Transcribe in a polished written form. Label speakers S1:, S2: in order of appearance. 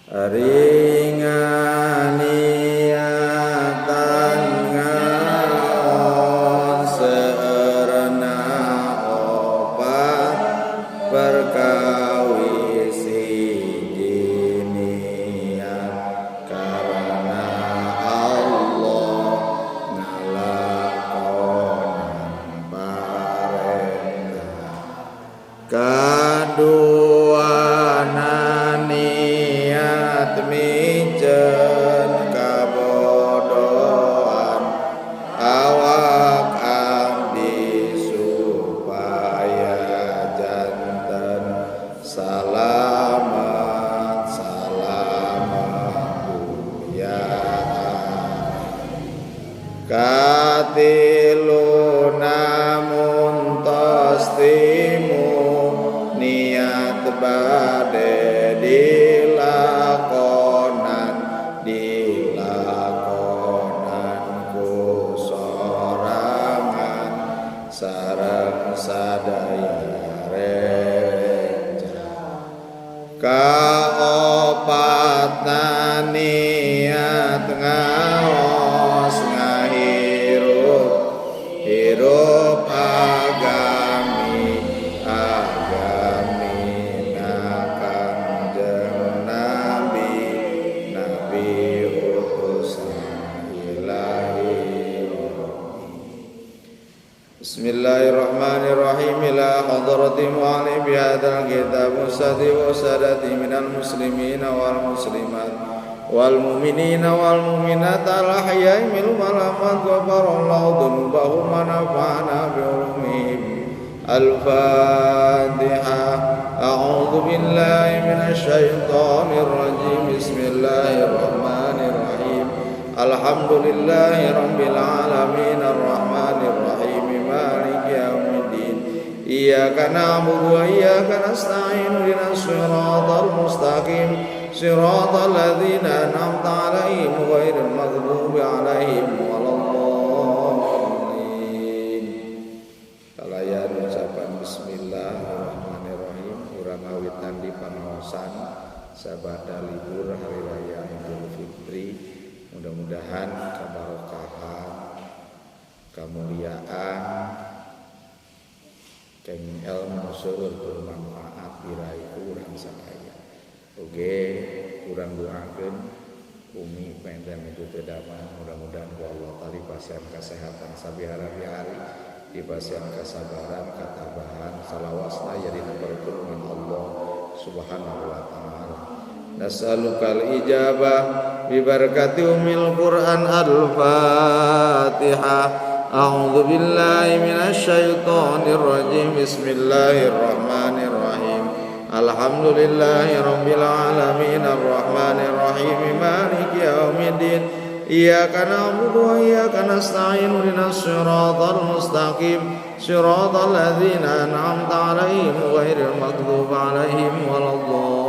S1: ringaniatan ngaon seerna opat perkawis hiji niat karena Allah ngalakonan parentah kaduana niat miceun kabodohan awak abdi supaya janten salamat dunia katilu namun tos timu niat bade dilakonan ku sorangan sareng sadaya reja kaopatna niat ngaos hirup agami Kangjeng Nabi utusan ilahi. Bismillahirrahmanirrahim. Ila hadrati mu'allim bihadzal kitab musadi wa sadati minal muslimina wal muslimat wal mu'minina wal mu'minat al ahya'i minhum wal amwat wa barallahu dzunubahum wa nafa'ana bi ulumihim. Al-Fatihah. A'udzu billahi minasy syaithanir rajim. Bismillahirrahmanirrahim. Alhamdulillahi rabbil alamin arrahmanir rahim maliki yaumiddin. Iyyaka na'budu wa iyyaka nasta'in ihdinas siratal mustaqim siratal ladzina an'amta 'alaihim ghairil maghdubi 'alaihim waladdallin. Kalayan ucapan bismillahirrahmanirrahim urang awitan di pamaosan sabada libur hari raya Idul Fitri. Mudah-mudahan kabarokahan, kemuliaan, kenging ilmu seueur bermanfaat diraih urang sadaya. Oge urang doakeun umi pendem itu tedamah mudah-mudahan ku Allah tali pasien kesehatan sabihara-bihari dipasien kesabaran katabahan salawasna jadi pertulungan Allah subhanahu wa ta'ala. Nas'alukal ijabah bi barakati umil Qur'an al-Fatihah. A'udzu billahi minasy syaithanir rajim. Bismillahirrahmanirrahim. Alhamdulillahi rabbil alamin arrahmanir rahim maliki yaumiddin. Iyyaka na'budu wa iyyaka nasta'in ihdinas siratal mustaqim siratal ladzina an'amta 'alaihim ghairil maghdubi 'alaihim waladdallin.